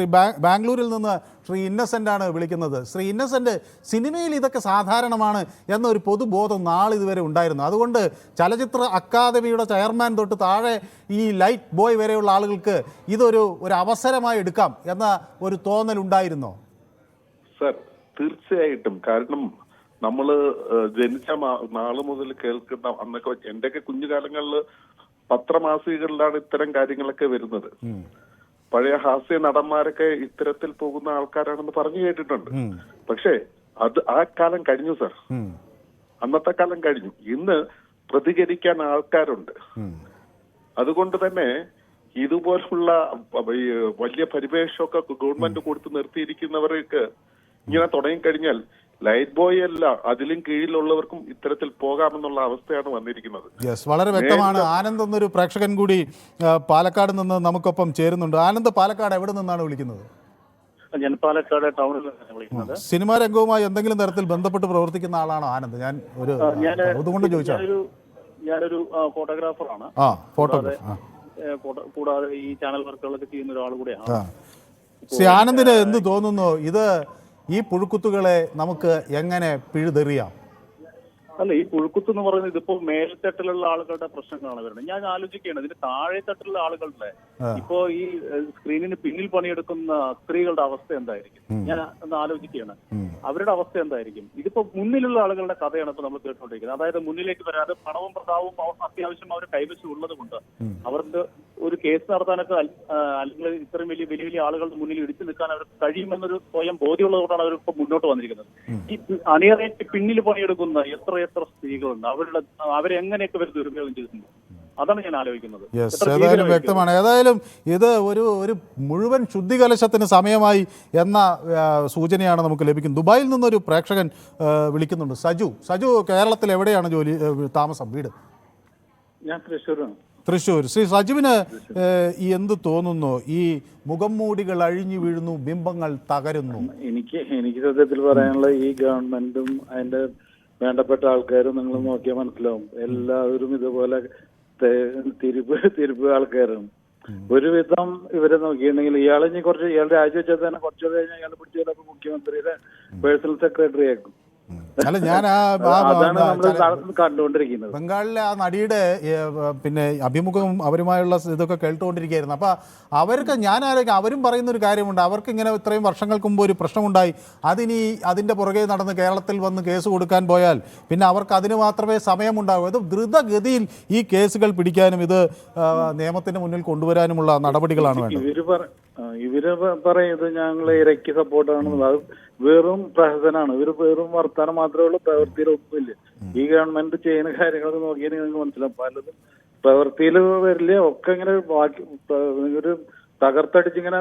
ബാംഗ്ലൂരിൽ നിന്ന് ശ്രീ ഇന്നസെന്റ് ആണ് വിളിക്കുന്നത്. ശ്രീ ഇന്നസെന്റ്, സിനിമയിൽ ഇതൊക്കെ സാധാരണമാണ് എന്നൊരു പൊതുബോധം നാളിതുവരെ ഉണ്ടായിരുന്നു. അതുകൊണ്ട് ചലച്ചിത്ര അക്കാദമിയുടെ ചെയർമാൻ തൊട്ട് താഴെ ഈ ലൈറ്റ് ബോയ് വരെയുള്ള ആളുകൾക്ക് ഇതൊരു അവസരമായി എടുക്കാം എന്ന ഒരു തോന്നൽ ഉണ്ടായിരുന്നോ? സർ, തീർച്ചയായിട്ടും. കാരണം നമ്മള് ജനിച്ച നാള് മുതൽ കേൾക്കുന്ന അന്നൊക്കെ എന്റെയൊക്കെ കുഞ്ഞുകാലങ്ങളിൽ പത്രമാസികകളിലാണ് ഇത്തരം കാര്യങ്ങളൊക്കെ വരുന്നത്. പഴയ ഹാസ്യ നടന്മാരൊക്കെ ഇത്തരത്തിൽ പോകുന്ന ആൾക്കാരാണെന്ന് പറഞ്ഞു കേട്ടിട്ടുണ്ട്. പക്ഷേ ആ കാലം കഴിഞ്ഞു സർ. അന്നത്തെ കാലം കഴിഞ്ഞു. ഇന്ന് പ്രതികരിക്കാൻ ആൾക്കാരുണ്ട്. അതുകൊണ്ട് തന്നെ ഇതുപോലുള്ള വലിയ പരിവേഷമൊക്കെ ഗവൺമെന്റ് കൊടുത്ത് നിർത്തിയിരിക്കുന്നവർക്ക് ഇങ്ങനെ തുടങ്ങിക്കഴിഞ്ഞാൽ ലൈറ്റ് ബോയ് അല്ല, അതിലും കീഴിലുള്ളവർക്കും ഇത്തരത്തിൽ പോകാമെന്നുള്ള അവസ്ഥയാണ് വന്നിരിക്കുന്നത്. യെസ്, വളരെ വ്യക്തമാണ്. ആനന്ദ് എന്നൊരു പ്രേക്ഷകൻ കൂടി പാലക്കാട് നിന്ന് നമുക്കൊപ്പം ചേരുന്നുണ്ട്. ആനന്ദ്, പാലക്കാട് എവിടെ നിന്നാണ് വിളിക്കുന്നത്? ഞാൻ പാലക്കാട് ടൗണിൽ നിന്നാണ് വിളിക്കുന്നത്. സിനിമാ രംഗവുമായി എന്തെങ്കിലും തരത്തിൽ ബന്ധപ്പെട്ട് പ്രവർത്തിക്കുന്ന ആളാണോ ആനന്ദ്? ഞാൻ അതുകൊണ്ട് ചോദിച്ചാൽ. ഞാനൊരു ഫോട്ടോഗ്രാഫറാണ്. കൂടാതെ ഈ ചാനൽ വർക്കുകളൊക്കെ ചെയ്യുന്ന ഒരാൾ കൂടെയാണ്. ശ്രീ ആനന്ദിന് എന്ത് തോന്നുന്നു? ഈ പുഴുക്കുത്തുകളെ നമുക്ക് എങ്ങനെ പിഴുതെറിയാം? അല്ല, ഈ പുഴുക്കുത്ത് എന്ന് പറയുന്നത് ഇതിപ്പോ മേൽത്തട്ടിലുള്ള ആളുകളുടെ പ്രശ്നങ്ങളാണ് വരുന്നത്. ഞാൻ ആലോചിക്കുകയാണ്, ഇതിന് താഴെ തട്ടിലുള്ള ആളുകളുടെ ഇപ്പോ ഈ സ്ക്രീനിന് പിന്നിൽ പണിയെടുക്കുന്ന സ്ത്രീകളുടെ അവസ്ഥ എന്തായിരിക്കും? ഞാൻ ഒന്ന് ആലോചിക്കുകയാണ്, അവരുടെ അവസ്ഥ എന്തായിരിക്കും? ഇതിപ്പോ മുന്നിലുള്ള ആളുകളുടെ കഥയാണ് ഇപ്പൊ നമ്മൾ കേട്ടുകൊണ്ടിരിക്കുന്നത്. അതായത് മുന്നിലേക്ക് വരാതെ പണവും പ്രതാവും അത്യാവശ്യം അവർ കൈവശം ഉള്ളത് കൊണ്ട് അവർക്ക് ഒരു കേസ് നടത്താനൊക്കെ അല്ലെങ്കിൽ ഇത്രയും വലിയ വലിയ വലിയ ആളുകളുടെ മുന്നിൽ ഇടിച്ചു നിൽക്കാൻ അവർക്ക് കഴിയുമെന്നൊരു സ്വയം ബോധ്യമുള്ളത് കൊണ്ടാണ് അവർ ഇപ്പൊ മുന്നോട്ട് വന്നിരിക്കുന്നത്. ഈ അണിയറേറ്റ് പിന്നിൽ പണിയെടുക്കുന്ന എത്ര സ്ത്രീകളുണ്ട്, അവരെങ്ങനെയൊക്കെ ഇവർ ദുരുപയോഗം ചെയ്തിട്ടുണ്ട്? അതാണ് ഞാൻ ആലോചിക്കുന്നത്. ഏതായാലും വ്യക്തമാണ്. ഏതായാലും ഇത് ഒരു മുഴുവൻ ശുദ്ധികലശത്തിന് സമയമായി എന്ന സൂചനയാണ് നമുക്ക് ലഭിക്കുന്നത്. ദുബായിൽ നിന്നൊരു പ്രേക്ഷകൻ വിളിക്കുന്നുണ്ട്. സജു കേരളത്തിൽ എവിടെയാണ് താമസം, വീട്? ഞാൻ തൃശ്ശൂരാണ്. തൃശ്ശൂർ. ശ്രീ സജുവിന് എന്ത് തോന്നുന്നു? ഈ മുഖം മൂടികൾ അഴിഞ്ഞു വീഴുന്നു, ബിംബങ്ങൾ തകരുന്നു. എനിക്ക് സത്യത്തിൽ പറയാനുള്ള, ഈ ഗവൺമെന്റും അതിന്റെ വേണ്ടപ്പെട്ട ആൾക്കാരും നിങ്ങൾ നോക്കിയാൽ മനസ്സിലാവും, എല്ലാവരും ഇതുപോലെ തിരിപ്പ് ആൾക്കാരാണ്. ഒരുവിധം ഇവരെ നോക്കിയിട്ടുണ്ടെങ്കിൽ ഇയാൾ രാജിവെച്ചാൽ തന്നെ കുറച്ചു കഴിഞ്ഞാൽ ഇയാൾ പിടിച്ചതൊക്കെ മുഖ്യമന്ത്രിയുടെ പേഴ്സണൽ സെക്രട്ടറി ആക്കും. അല്ല, ഞാൻ കണ്ടുകൊണ്ടിരിക്കുന്നത് ബംഗാളിലെ ആ നടിയുടെ പിന്നെ അഭിമുഖവും അവരുമായുള്ള ഇതൊക്കെ കേട്ടുകൊണ്ടിരിക്കുകയായിരുന്നു. അപ്പൊ അവർക്ക് ഞാൻ ആലോചിക്കാം, അവരും പറയുന്ന ഒരു കാര്യമുണ്ട്. അവർക്ക് ഇങ്ങനെ ഇത്രയും വർഷങ്ങൾക്ക് മുമ്പ് ഒരു പ്രശ്നമുണ്ടായി, അതിന്റെ പുറകെ നടന്ന് കേരളത്തിൽ വന്ന് കേസ് കൊടുക്കാൻ പോയാൽ പിന്നെ അവർക്ക് അതിന് മാത്രമേ സമയമുണ്ടാകൂ. അത് ദ്രുതഗതിയിൽ ഈ കേസുകൾ പിടിക്കാനും ഇത് നിയമത്തിന് മുന്നിൽ കൊണ്ടുവരാനുമുള്ള നടപടികളാണ് വേണ്ടത്. ഇവര് പറയുന്നത് ഞങ്ങൾ ഇരയ്ക്ക് സപ്പോർട്ടാണെന്ന്. അത് വെറും പ്രഹസനാണ്. ഇവര് വെറും വർത്താനം മാത്രമേ ഉള്ളൂ, പ്രവൃത്തിയിൽ ഒന്നുമില്ല. ഈ ഗവൺമെന്റ് ചെയ്യുന്ന കാര്യങ്ങളൊക്കെ നോക്കിയാൽ നിങ്ങൾക്ക് മനസ്സിലാവും, പലതും പ്രവൃത്തിയിൽ വരില്ല. ഒക്കെ ഇങ്ങനെ ഒരു തകർത്തടിച്ചിങ്ങനെ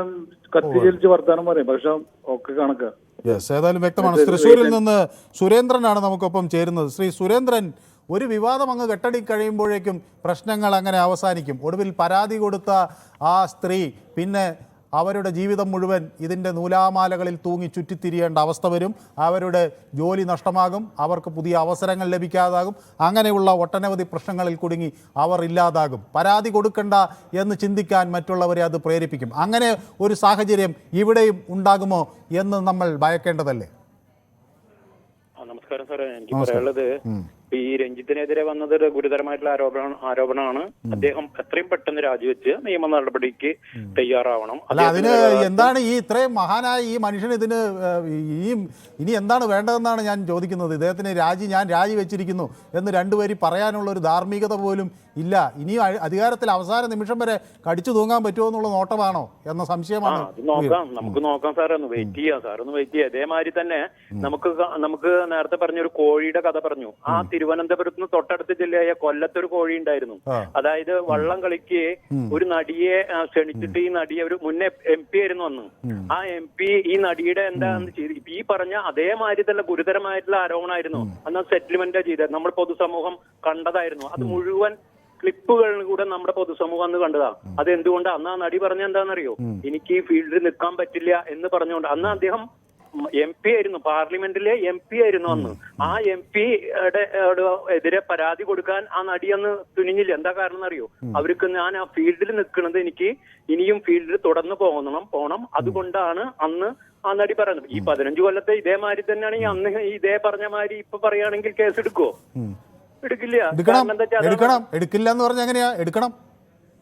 കത്തിച്ചേലിച്ച് വർത്താനം പറയും, പക്ഷെ ഒക്കെ കണക്കാ. ഏതായാലും വ്യക്തമാണ്. തൃശ്ശൂരിൽ നിന്ന് സുരേന്ദ്രനാണ് നമുക്കൊപ്പം ചേരുന്നത്. ശ്രീ സുരേന്ദ്രൻ, ഒരു വിവാദം അങ്ങ് കെട്ടടി കഴിയുമ്പോഴേക്കും പ്രശ്നങ്ങൾ അങ്ങനെ അവസാനിക്കും. ഒടുവിൽ പരാതി കൊടുത്ത ആ സ്ത്രീ പിന്നെ അവരുടെ ജീവിതം മുഴുവൻ ഇതിൻ്റെ നൂലാമാലകളിൽ തൂങ്ങി ചുറ്റിത്തിരിയേണ്ട അവസ്ഥ വരും. അവരുടെ ജോലി നഷ്ടമാകും, അവർക്ക് പുതിയ അവസരങ്ങൾ ലഭിക്കാതാകും. അങ്ങനെയുള്ള ഒട്ടനവധി പ്രശ്നങ്ങളിൽ കുടുങ്ങി അവർ ഇല്ലാതാകും. പരാതി കൊടുക്കണ്ട എന്ന് ചിന്തിക്കാൻ മറ്റുള്ളവരെ അത് പ്രേരിപ്പിക്കും. അങ്ങനെ ഒരു സാഹചര്യം ഇവിടെയും ഉണ്ടാകുമോ എന്ന് നമ്മൾ ഭയക്കേണ്ടതല്ലേ? നമസ്കാരം സാറേ, എനിക്ക് പറയാനുള്ളത്, ഈ രഞ്ജിത്തിനെതിരെ വന്നത് ഒരു ഗുരുതരമായിട്ടുള്ള ആരോപണമാണ്. അദ്ദേഹം എത്രയും പെട്ടെന്ന് രാജിവെച്ച് നിയമ നടപടിക്ക് തയ്യാറാവണം. അല്ല, അതിന് എന്താണ് ഈ ഇത്രയും മഹാനായ ഈ മനുഷ്യന് ഇതിന് ഇനി എന്താണ് വേണ്ടതെന്നാണ് ഞാൻ ചോദിക്കുന്നത്. ഇദ്ദേഹത്തിന് ഞാൻ രാജിവെച്ചിരിക്കുന്നു എന്ന് രണ്ടുപേരി പറയാനുള്ള ഒരു ധാർമ്മികത പോലും ഇല്ല. ഇനി അധികാരത്തിൽ അവസാന നിമിഷം വരെ കടിച്ചു തൂങ്ങാൻ പറ്റുമോ എന്നുള്ള നോട്ടമാണോ എന്ന സംശയമാണ്. നമുക്ക് നോക്കാം സാറേ, ഒന്ന് വെയിറ്റ് ചെയ്യാം സാർ, ഒന്ന് വെയിറ്റ് ചെയ്യാം. അതേമാതിരി തന്നെ നമുക്ക് നേരത്തെ പറഞ്ഞൊരു കോഴിയുടെ കഥ പറഞ്ഞു. ആ തിരുവനന്തപുരത്ത് നിന്ന് തൊട്ടടുത്ത ജില്ലയായ കൊല്ലത്തൊരു കോഴി ഉണ്ടായിരുന്നു. അതായത് വള്ളം കളിക്ക് ഒരു നടിയെ ക്ഷണിച്ചിട്ട് ഈ നടിയെ ഒരു മുന്നേ MP ആയിരുന്നു അന്ന്. ആ MP ഈ നടിയുടെ എന്താന്ന് ചെയ്ത് ഈ പറഞ്ഞ അതേമാതിരി തന്നെ ഗുരുതരമായിട്ടുള്ള ആരോപണമായിരുന്നു. അന്ന് സെറ്റിൽമെന്റ് ചെയ്തത് നമ്മൾ പൊതുസമൂഹം കണ്ടതായിരുന്നു. അത് മുഴുവൻ ക്ലിപ്പുകളിൽ കൂടെ നമ്മുടെ പൊതുസമൂഹം അന്ന് കണ്ടതാ. അത് എന്തുകൊണ്ട് അന്ന് ആ നടി പറഞ്ഞ എന്താണെന്നറിയോ? എനിക്ക് ഈ ഫീൽഡിൽ നിൽക്കാൻ പറ്റില്ല എന്ന് പറഞ്ഞുകൊണ്ട് അന്ന് അദ്ദേഹം MP ആയിരുന്നു, പാർലമെന്റിലെ MP ആയിരുന്നു അന്ന്. ആ MP-യുടെ എതിരെ പരാതി കൊടുക്കാൻ ആ നടി അന്ന് തുനിഞ്ഞില്ല. എന്താ കാരണം അറിയോ? അവർക്ക് ഞാൻ ആ ഫീൽഡിൽ നിൽക്കുന്നത് എനിക്ക് ഇനിയും ഫീൽഡിൽ തുടർന്ന് പോണം. അതുകൊണ്ടാണ് അന്ന് ആ നടി പറയുന്നത്. ഈ 15 കൊല്ലത്തെ ഇതേമാതിരി തന്നെയാണെങ്കിൽ അന്ന് ഇതേ പറഞ്ഞ മാതിരി ഇപ്പൊ പറയുകയാണെങ്കിൽ കേസ് എടുക്കുവോ? എടുക്കില്ല. എടുക്കില്ല എന്ന് പറഞ്ഞ എങ്ങനെയാ എടുക്കണം?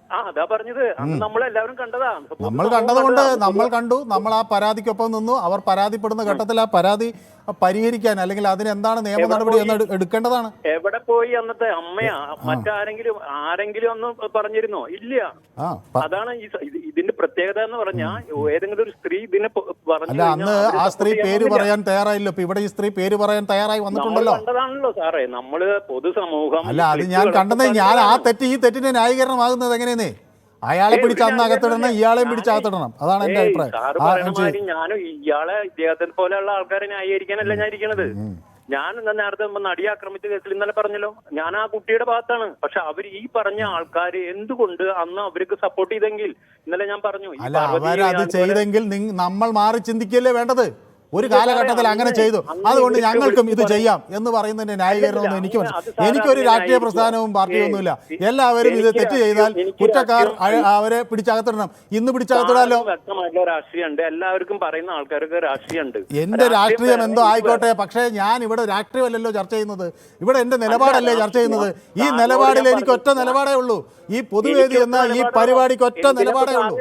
അതാ പറഞ്ഞത്. അന്ന് നമ്മളെല്ലാവരും കണ്ടതാ. നമ്മൾ കണ്ടതുകൊണ്ട് നമ്മൾ കണ്ടു, നമ്മൾ ആ പരാതിക്കൊപ്പം നിന്നു. അവർ പരാതിപ്പെടുന്ന ഘട്ടത്തിൽ ആ പരാതി പരിഹരിക്കാൻ അല്ലെങ്കിൽ അതിനെന്താണ് നിയമ നടപടി എന്ന് എടുക്കേണ്ടതാണ്. എവിടെ പോയി അന്നത്തെ അമ്മയാ ആരെങ്കിലും ഒന്ന് പറഞ്ഞിരുന്നോ? ഇല്ല. അതാണ് ഇതിന്റെ പ്രത്യേകത എന്ന് പറഞ്ഞാൽ ഏതെങ്കിലും ഒരു സ്ത്രീ ഇതിനെ അല്ല, അന്ന് ആ സ്ത്രീ പേര് പറയാൻ തയ്യാറായില്ലോ. ഇപ്പൊ ഇവിടെ ഈ സ്ത്രീ പേര് പറയാൻ തയ്യാറായി വന്നിട്ടുണ്ടല്ലോ. കണ്ടതാണല്ലോ സാറേ, നമ്മള് പൊതുസമൂഹം. അല്ല, അത് ഞാൻ കണ്ടത്. ഞാൻ ആ ഈ തെറ്റിന്റെ ന്യായീകരണമാകുന്നത് എങ്ങനെയെന്നേ? അയാളെ പിടിച്ച് അന്ന് അകത്തിടണം, ഇയാളെയും പിടിച്ച് അകത്തിടണം. അതാണ് എന്റെ അഭിപ്രായം. ഞാനും ഇദ്ദേഹത്തെ പോലെയുള്ള ആൾക്കാരെ ന്യായീകരിക്കാനല്ല ഞാൻ ഇരിക്കണത്. ഞാൻ നേരത്തെ നടിയെ ആക്രമിച്ച കേസിൽ ഇന്നലെ പറഞ്ഞല്ലോ, ഞാൻ ആ കുട്ടിയുടെ ഭാഗത്താണ്. പക്ഷെ അവർ ഈ പറഞ്ഞ ആൾക്കാര് എന്തുകൊണ്ട് അന്ന് അവർക്ക് സപ്പോർട്ട് ചെയ്തെങ്കിൽ ഇന്നലെ ഞാൻ പറഞ്ഞു. അല്ല, അവരത് ചെയ്തെങ്കിൽ നമ്മൾ മാറി ചിന്തിക്കല്ലേ വേണ്ടത്? ഒരു കാലഘട്ടത്തിൽ അങ്ങനെ ചെയ്തു, അതുകൊണ്ട് ഞങ്ങൾക്കും ഇത് ചെയ്യാം എന്ന് പറയുന്നതിന്റെ ന്യായീകരണമൊന്നും എനിക്കൊരു രാഷ്ട്രീയ പ്രസ്ഥാനവും പാർട്ടിയൊന്നുമില്ല. എല്ലാവരും ഇത് തെറ്റ് ചെയ്താൽ കുറ്റക്കാർ അവരെ പിടിച്ചകത്തിടണം. ഇന്ന് പിടിച്ചകത്തിടാലോ. വ്യക്തമായിട്ടുള്ള രാഷ്ട്രീയമുണ്ട്, എല്ലാവർക്കും പറയുന്ന ആൾക്കാർക്ക് രാഷ്ട്രീയമുണ്ട്. എന്റെ രാഷ്ട്രീയം എന്തോ ആയിക്കോട്ടെ, പക്ഷേ ഞാൻ ഇവിടെ രാഷ്ട്രീയമല്ലല്ലോ ചർച്ച ചെയ്യുന്നത്. ഇവിടെ എന്റെ നിലപാടല്ലേ ചർച്ച ചെയ്യുന്നത്. ഈ നിലപാടിൽ എനിക്ക് ഒറ്റ നിലപാടേ ഉള്ളൂ. ഈ പൊതുവേദി എന്ന ഈ പരിപാടിക്ക് ഒറ്റ നിലപാടേ ഉള്ളൂ.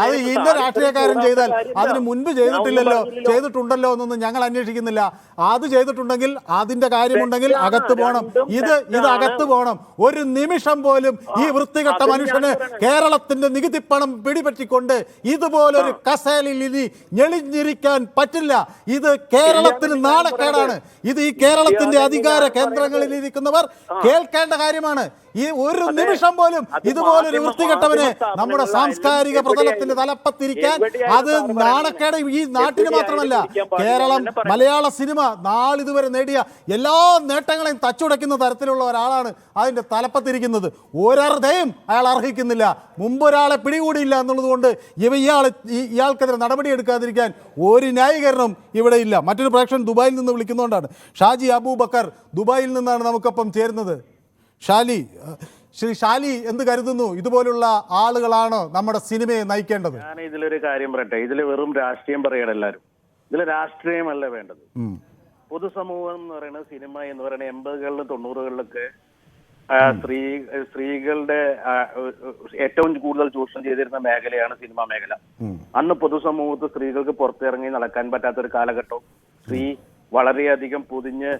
അത് ഇന്ന രാഷ്ട്രീയക്കാരൻ ചെയ്താൽ അതിന് മുൻപ് ചെയ്തിട്ടുണ്ടല്ലോ എന്നൊന്നും ഞങ്ങൾ അന്വേഷിക്കുന്നില്ല. അത് ചെയ്തിട്ടുണ്ടെങ്കിൽ അതിന്റെ കാര്യമുണ്ടെങ്കിൽ അകത്ത് പോകണം. ഇത് അകത്ത് പോകണം. ഒരു നിമിഷം പോലും ഈ വൃത്തികെട്ട മനുഷ്യന് കേരളത്തിന്റെ നികുതിപ്പണം പിടിപറ്റിക്കൊണ്ട് ഇതുപോലൊരു കസേലയിൽ ഇനി ഞെളിഞ്ഞിരിക്കാൻ പറ്റില്ല. ഇത് കേരളത്തിന് നാണക്കേടാണ്. ഇത് ഈ കേരളത്തിന്റെ അധികാര കേന്ദ്രങ്ങളിൽ ഇരിക്കുന്നവർ കേൾക്കേണ്ട കാര്യമാണ്. ഈ ഒരു നിമിഷം പോലും ഇതുപോലൊരു വൃത്തികെട്ടവനെ നമ്മുടെ സാംസ്കാരിക പ്രതലത്തിന്റെ തലപ്പത്തിരിക്കാൻ അത് നാണക്കേട് ഈ നാട്ടിന് മാത്രമല്ല, കേരളം മലയാള സിനിമ നാളിതുവരെ നേടിയ എല്ലാ നേട്ടങ്ങളെയും തച്ചുടയ്ക്കുന്ന തരത്തിലുള്ള ഒരാളാണ് അതിന്റെ തലപ്പത്തിരിക്കുന്നത്. ഒരർഹതയും അയാൾ അർഹിക്കുന്നില്ല. മുമ്പൊരാളെ പിടികൂടിയില്ല എന്നുള്ളത് കൊണ്ട് ഇയാൾക്കെതിരെ നടപടിയെടുക്കാതിരിക്കാൻ ഒരു ന്യായീകരണം ഇവിടെ ഇല്ല. മറ്റൊരു പ്രേക്ഷകൻ ദുബായിൽ നിന്ന് വിളിക്കുന്നതുകൊണ്ടാണ്. ഷാജി അബൂബക്കർ ദുബായിൽ നിന്നാണ് നമുക്കൊപ്പം ചേരുന്നത്. ശ്രീ ഷാലി എന്ത് കരുതുന്നു? ഇതുപോലുള്ള ആളുകളാണോ നമ്മുടെ സിനിമയെ നയിക്കേണ്ടത്? ഞാൻ ഇതിലൊരു കാര്യം പറയട്ടെ. ഇതിൽ വെറും രാഷ്ട്രീയം പറയണം എല്ലാവരും. ഇതിൽ രാഷ്ട്രീയമല്ല വേണ്ടത്. പൊതുസമൂഹം എന്ന് പറയുന്നത്, സിനിമ എന്ന് പറയുന്നത് 80-കളിലും 90-കളിലൊക്കെ സ്ത്രീകളുടെ ഏറ്റവും കൂടുതൽ ചൂഷണം ചെയ്തിരുന്ന മേഖലയാണ് സിനിമാ മേഖല. അന്ന് പൊതുസമൂഹത്ത് സ്ത്രീകൾക്ക് പുറത്തിറങ്ങി നടക്കാൻ പറ്റാത്ത ഒരു കാലഘട്ടം, സ്ത്രീ വളരെയധികം പൊതിഞ്ഞ്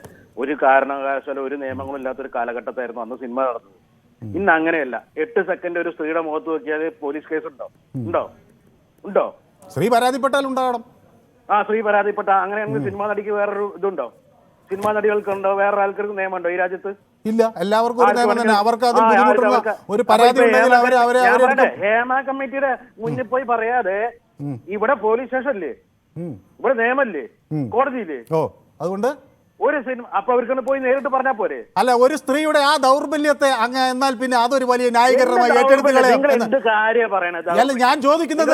ഒരു കാരണവശാലും ഒരു നിയമങ്ങളും ഇല്ലാത്തൊരു കാലഘട്ടത്തായിരുന്നു അന്ന് സിനിമ നടന്നത്. ഇന്ന് അങ്ങനെയല്ല. 8 സെക്കൻഡ് ഒരു സ്ത്രീയുടെ മുഖത്ത് നോക്കിയാൽ പോലീസ് കേസ് ഉണ്ടോ? സ്ത്രീ പരാതിപ്പെട്ടാൽ ഉണ്ടാകണം. സ്ത്രീ പരാതിപ്പെട്ട അങ്ങനെയാണെങ്കിൽ സിനിമാ നടിക്ക് വേറൊരു ഇതുണ്ടോ? സിനിമാ നടികൾക്കുണ്ടോ? വേറൊരു ആൾക്കാർക്ക് നിയമമുണ്ടോ ഈ രാജ്യത്ത്? ഇല്ല, എല്ലാവർക്കും ഒരു നിയമം തന്നെ. അവർക്ക് അത് ബുദ്ധിമുട്ടുള്ള ഒരു പരാതി ഉണ്ടെങ്കിൽ ഹേമ കമ്മിറ്റിയുടെ മുന്നിൽ പോയി പറയാതെ ഇവിടെ പോലീസ് സ്റ്റേഷനില്ലേ, ഇവിടെ നിയമല്ലേ, കോടതിയില്ലേ? അതുകൊണ്ട് ഒരു സിനിമ അപ്പൊ അവർക്കൊന്ന് പോയി നേരിട്ട് പറഞ്ഞാൽ പോരെ? അല്ല, ഒരു സ്ത്രീയുടെ ആ ദൗർബല്യത്തെ എന്നാൽ പിന്നെ അതൊരു വലിയ ന്യായീകരണമായി അല്ല ഞാൻ ചോദിക്കുന്നത്.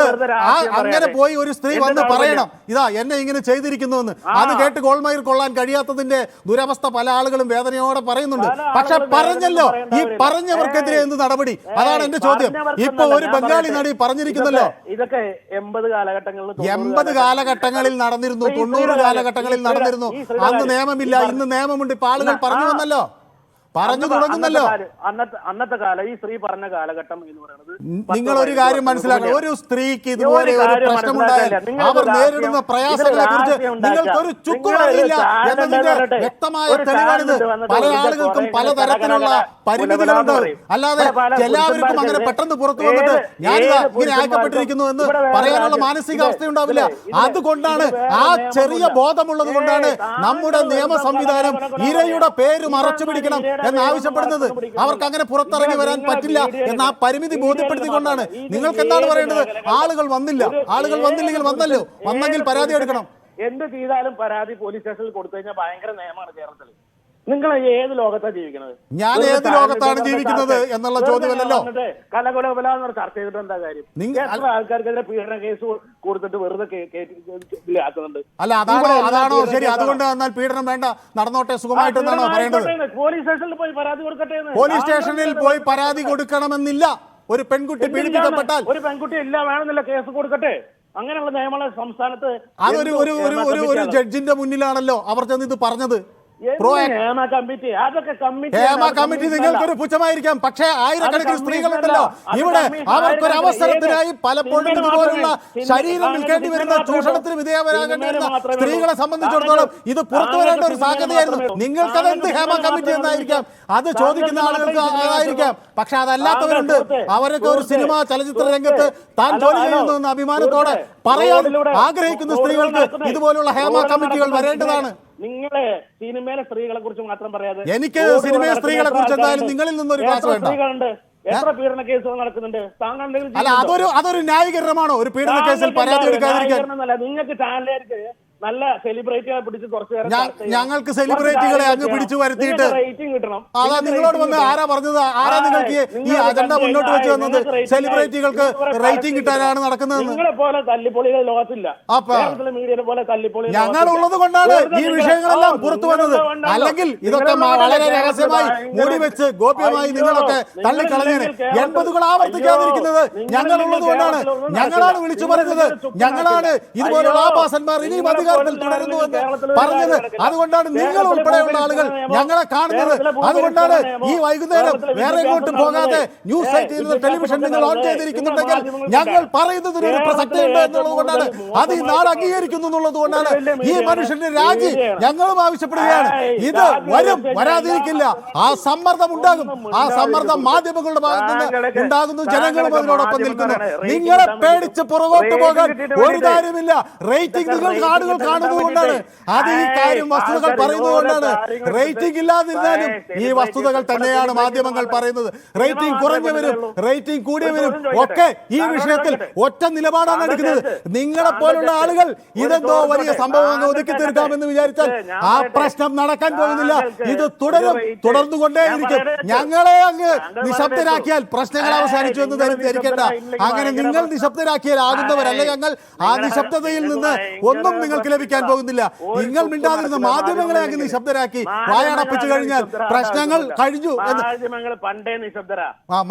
അങ്ങനെ പോയി ഒരു സ്ത്രീ വന്ന് പറയണം, ഇതാ എന്നെ ഇങ്ങനെ ചെയ്തിരിക്കുന്നു എന്ന്. അത് കേട്ട് ഗോൾമയിർ കൊള്ളാൻ കഴിയാത്തതിന്റെ ദുരവസ്ഥ പല ആളുകളും വേദനയോടെ പറയുന്നുണ്ട്. പക്ഷെ പറഞ്ഞല്ലോ, ഈ പറഞ്ഞവർക്കെതിരെ എന്ത് നടപടി? അതാണ് എന്റെ ചോദ്യം. ഇപ്പൊ ഒരു ബംഗാളി നടി പറഞ്ഞിരിക്കുന്നല്ലോ, ഇതൊക്കെ 80 കാലഘട്ടങ്ങളിൽ നടന്നിരുന്നു, 90 കാലഘട്ടങ്ങളിൽ നടന്നിരുന്നു. അന്ന് നിയമമില്ല, ഇന്ന് നിയമമുണ്ട്. ഇപ്പൊ ആളുകൾ പറഞ്ഞു വന്നല്ലോ, പറഞ്ഞു തുടങ്ങുന്നല്ലോ. അന്നത്തെ കാലം ഈ സ്ത്രീ പറഞ്ഞ കാലഘട്ടം എന്ന് പറയുന്നത്, നിങ്ങൾ ഒരു കാര്യം മനസ്സിലാക്കണം. ഒരു സ്ത്രീക്ക് ഇതുപോലെ ഒരു പ്രശ്നമുണ്ടായാൽ അവർ നേരിടുന്ന പ്രയാസങ്ങളെ കുറിച്ച് നിങ്ങൾക്ക് ഒരു ചുക്കും അറിയില്ല എന്നതിന്റെ വ്യക്തമായ തെളിവാണിത്. പല ആളുകൾക്കും പലതരത്തിലുള്ള പരിമിതികളുണ്ട്. അല്ലാതെ എല്ലാവർക്കും അങ്ങനെ പെട്ടെന്ന് പുറത്തു വന്നിട്ട് ഞാനിതാ ഇങ്ങനെ അയക്കപ്പെട്ടിരിക്കുന്നു എന്ന് പറയാനുള്ള മാനസികാവസ്ഥ ഉണ്ടാവില്ല. അതുകൊണ്ടാണ്, ആ ചെറിയ ബോധമുള്ളത് കൊണ്ടാണ് നമ്മുടെ നിയമ സംവിധാനം ഇരയുടെ പേര് മറച്ചു പിടിക്കണം എന്നാവശ്യപ്പെടുന്നത്. അവർക്ക് അങ്ങനെ പുറത്തിറങ്ങി വരാൻ പറ്റില്ല എന്ന ആ പരിമിതി ബോധ്യപ്പെടുത്തിക്കൊണ്ടാണ്. നിങ്ങൾക്ക് എന്താണ് പറയേണ്ടത്? ആളുകൾ വന്നില്ലെങ്കിൽ വന്നെങ്കിൽ പരാതി എടുക്കണം. എന്ത് ചെയ്താലും പരാതി പോലീസ് സ്റ്റേഷനിൽ കൊടുത്തു കഴിഞ്ഞാൽ ഭയങ്കര നിയമമാണ് കേരളത്തിൽ. നിങ്ങൾ ഏത് ലോകത്താണ് ജീവിക്കുന്നത്? ഞാൻ ഏത് ലോകത്താണ് ജീവിക്കുന്നത് എന്നുള്ള ചോദ്യമല്ലല്ലോ. കലകൊലകൊല ചർച്ച ചെയ്തിട്ട് എന്താ കാര്യം? എത്ര ആൾക്കാർക്കെതിരെ പീഡന കേസ് കൊടുത്തിട്ട് വെറുതെ ആക്കുന്നുണ്ട്? അല്ല, അതാണോ ശരി? അതുകൊണ്ട് എന്നാൽ പീഡനം വേണ്ട, നടന്നോട്ടെ സുഖമായിട്ടെന്നാണോ പറയേണ്ടത്? പോലീസ് സ്റ്റേഷനിൽ പോയി പരാതി കൊടുക്കട്ടെ. പോലീസ് സ്റ്റേഷനിൽ പോയി പരാതി കൊടുക്കണമെന്നില്ല. ഒരു പെൺകുട്ടി പീഡിപ്പിക്കപ്പെട്ടാൽ ഒരു പെൺകുട്ടി ഇല്ല വേണമെന്നില്ല, കേസ് കൊടുക്കട്ടെ. അങ്ങനെയുള്ള നിയമമുള്ള സംസ്ഥാനത്ത് അതൊരു ജഡ്ജിന്റെ മുന്നിലാണല്ലോ അവർ ചെന്ന് ഇത് പറഞ്ഞത്. ഹേമ കമ്മിറ്റി നിങ്ങൾക്കൊരു പുച്ഛമായിരിക്കാം, പക്ഷേ ആയിരക്കണക്കിന് സ്ത്രീകളുണ്ടല്ലോ ഇവിടെ. അവർക്കൊരു അവസരത്തിനായി പലപ്പോഴും ഇതുപോലുള്ള ശരീരം വിൽക്കേണ്ടി വരുന്ന, ചൂഷണത്തിന് വിധേയമാകേണ്ടി വരുന്ന സ്ത്രീകളെ സംബന്ധിച്ചിടത്തോളം ഇത് പുറത്തു വരേണ്ട ഒരു സാധ്യതയായിരുന്നു. നിങ്ങൾക്കതെന്ത് ഹേമ കമ്മിറ്റി എന്നായിരിക്കാം, അത് ചോദിക്കുന്ന ആളുകൾക്ക് അതായിരിക്കാം. പക്ഷെ അതല്ലാത്തവരുണ്ട്, അവരൊക്കെ ഒരു സിനിമ ചലച്ചിത്ര രംഗത്ത് താൻ ജോലി ചെയ്യുന്നു എന്ന അഭിമാനത്തോടെ പറയാൻ ആഗ്രഹിക്കുന്ന സ്ത്രീകൾക്ക് ഇതുപോലുള്ള ഹേമ കമ്മിറ്റികൾ വരേണ്ടതാണ്. നിങ്ങളെ സിനിമയിലെ സ്ത്രീകളെ കുറിച്ച് മാത്രം പറയാതെ എനിക്ക് സിനിമയിലെ സ്ത്രീകളെ കുറിച്ച് എന്തായാലും നിങ്ങളിൽ നിന്നൊരു ക്ലാസ് വേണ്ട. സ്ത്രീകളുണ്ട്, എത്ര പീഡന കേസുകൾ നടക്കുന്നുണ്ട്? അല്ല, അതൊരു ന്യായീകരണമാണോ ഒരു പീഡന കേസിൽ പരാതി എടുക്കാതിരിക്കാൻ? നിങ്ങൾക്ക് ചാനലുകാർക്ക് നല്ല സെലിബ്രിറ്റികളെ പിടിച്ച് കുറച്ച് ഞങ്ങൾക്ക് സെലിബ്രിറ്റികളെ അങ്ങ് പിടിച്ചു വരുത്തിയിട്ട് റേറ്റിംഗ് കിട്ടണം. അതാ നിങ്ങളോട് വന്ന് ആരാ പറഞ്ഞത്? ആരാ നിങ്ങൾക്ക് ഈ അജണ്ട മുന്നോട്ട് വെച്ച് വന്നത്? സെലിബ്രിറ്റികൾക്ക് റേറ്റിംഗ് കിട്ടാനാണ് നടക്കുന്നത്. നിങ്ങളെ പോലെ തല്ലിപ്പൊളികൾ ലോകത്തില്ല, മീഡിയനെ പോലെ തല്ലിപ്പൊളി ഞങ്ങളുള്ളത് കൊണ്ടാണ് ഈ വിഷയങ്ങളെല്ലാം പുറത്തു വന്നത്. അല്ലെങ്കിൽ ഇതൊക്കെ വളരെ രഹസ്യമായി മൂടി വെച്ച് ഗോപ്യമായി നിങ്ങളൊക്കെ തള്ളിക്കളഞ്ഞേനെ. 80കൾ ആവർത്തിക്കാതിരിക്കുന്നത് ഞങ്ങളുള്ളത് കൊണ്ടാണ്. ഞങ്ങളാണ് വിളിച്ചു പറഞ്ഞത്, ഞങ്ങളാണ് ഇതുപോലുള്ള ആഭാസന്മാർ ഇനിയും അധികാരത്തിൽ തുടരുന്നു എന്ന് പറഞ്ഞത്. അതുകൊണ്ടാണ് നിങ്ങൾ ഉൾപ്പെടെയുള്ള ആളുകൾ ഞങ്ങളെ കാണുന്നത്. അതുകൊണ്ടാണ് ഈ വൈകുന്നേരം വേറെ എങ്ങോട്ടും പോകാതെ ന്യൂസ് 18 ടെലിവിഷൻ നിങ്ങൾ ഓൺ ചെയ്തിരിക്കുന്നുണ്ടെങ്കിൽ ഞങ്ങൾ പറയുന്നതിന് ഒരു പ്രസക്തിയുണ്ട് എന്നുള്ളത് കൊണ്ടാണ്, അത് ഈ നാട് അംഗീകരിക്കുന്നു എന്നുള്ളത് കൊണ്ടാണ് ഈ മനുഷ്യന്റെ രാജി ഞങ്ങളും ആവശ്യപ്പെടുകയാണ്. ഇത് വരാതിരിക്കില്ല. ആ സമ്മർദ്ദം ഉണ്ടാകും. ആ സമ്മർദ്ദം മാധ്യമങ്ങളുടെ ഭാഗത്ത് നിന്ന് ഉണ്ടാകുന്നു. ജനങ്ങളും അതിനോടൊപ്പം നിൽക്കുന്നു. നിങ്ങളെ പേടിച്ച് പുറകോട്ട് പോകാൻ ഒരു കാര്യമില്ല. റേറ്റിംഗ് നിങ്ങൾക്ക് ആളുകൾ കാണുന്നത് കൊണ്ടാണ്. അത് ഈ കാര്യം വസ്തുതകൾ പറയുന്നത് കൊണ്ടാണ്. റേറ്റിംഗ് ഇല്ലാതിരുന്നാലും ഈ വസ്തുതകൾ തന്നെയാണ് മാധ്യമങ്ങൾ പറയുന്നത്. റേറ്റിംഗ് കുറഞ്ഞവരും റേറ്റിംഗ് കൂടിയവരും ഒക്കെ ഈ വിഷയത്തിൽ ഒറ്റ നിലപാടാണ് എടുക്കുന്നത്. നിങ്ങളെ പോലുള്ള ആളുകൾ ഇതെന്തോ വലിയ സംഭവം ഒതുക്കി തീർക്കാമെന്ന് വിചാരിച്ചാൽ ആ പ്രശ്നം നടക്കാൻ പോകുന്നില്ല. ഇത് തുടർന്നുകൊണ്ടേയിരിക്കും. ഞങ്ങളെ അങ്ങ് നിശബ്ദരാക്കിയാൽ പ്രശ്നങ്ങൾ അവസാനിച്ചു എന്ന് ധരിക്കേണ്ട. അങ്ങനെ നിങ്ങൾ നിശബ്ദരാക്കിയാൽ ആകുന്നവരല്ല ഞങ്ങൾ. ആ നിശബ്ദതയിൽ നിന്ന് ഒന്നും നിങ്ങൾക്ക് ലഭിക്കാൻ പോകുന്നില്ല. നിങ്ങൾ മിണ്ടാതിരുന്ന മാധ്യമങ്ങളെ അങ്ങ് നിശബ്ദരാക്കി വായടപ്പിച്ചു കഴിഞ്ഞാൽ പ്രശ്നങ്ങൾ കഴിഞ്ഞു.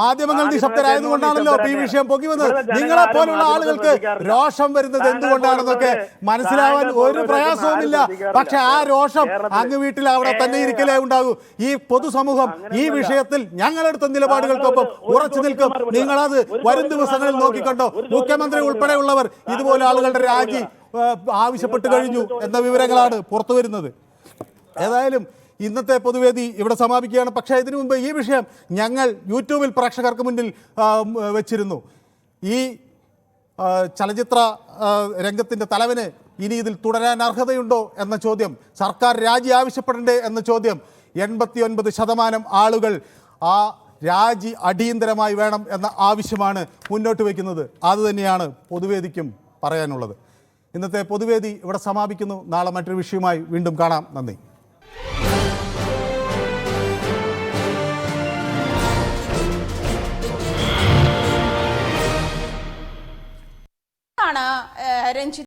മാധ്യമങ്ങൾ നിശബ്ദരായതുകൊണ്ടാണല്ലോ ഈ വിഷയം പൊങ്ങി വന്നത്. നിങ്ങളെ പോലുള്ള ആളുകൾക്ക് രോഷം വരുന്നത് എന്തുകൊണ്ടാണെന്നൊക്കെ മനസ്സിലാവാൻ ഒരു പ്രയാസവുമില്ല. പക്ഷെ ആ രോഷം അങ്ങ് വീട്ടിൽ അവിടെ തന്നെ ഇരിക്കലേ ഉണ്ടാകൂ. ഈ പൊതുസമൂഹം ഈ വിഷയത്തിൽ ഞങ്ങളെടുത്ത നിലപാടുകൾക്കൊപ്പം ഉറച്ചു നിൽക്കും. നിങ്ങളത് വരും ദിവസങ്ങളിൽ നോക്കിക്കണ്ടോ. മുഖ്യമന്ത്രി ഉൾപ്പെടെയുള്ളവർ ഇതുപോലെ ആളുകളുടെ രാജി ആവശ്യപ്പെട്ടു കഴിഞ്ഞു എന്ന വിവരങ്ങളാണ് പുറത്തു വരുന്നത്. ഏതായാലും ഇന്നത്തെ പൊതുവേദി ഇവിടെ സമാപിക്കുകയാണ്. പക്ഷേ ഇതിനു മുമ്പ് ഈ വിഷയം ഞങ്ങൾ യൂട്യൂബിൽ പ്രേക്ഷകർക്ക് മുന്നിൽ വെച്ചിരുന്നു. ഈ ചലച്ചിത്ര രംഗത്തിൻ്റെ തലവന് ഇനി ഇതിൽ തുടരാൻ അർഹതയുണ്ടോ എന്ന ചോദ്യം, സർക്കാർ രാജി ആവശ്യപ്പെടണ്ടേ എന്ന ചോദ്യം 89% ആളുകൾ ആ രാജി അടിയന്തരമായി വേണം എന്ന ആവശ്യമാണ് മുന്നോട്ട് വയ്ക്കുന്നത്. അതുതന്നെയാണ് പൊതുവേദിക്കും പറയാനുള്ളത്. ഇന്നത്തെ പൊതുവേദി ഇവിടെ സമാപിക്കുന്നു. നാളെ മറ്റൊരു വിഷയവുമായി വീണ്ടും കാണാം. നന്ദി. രഞ്ജിത്ത്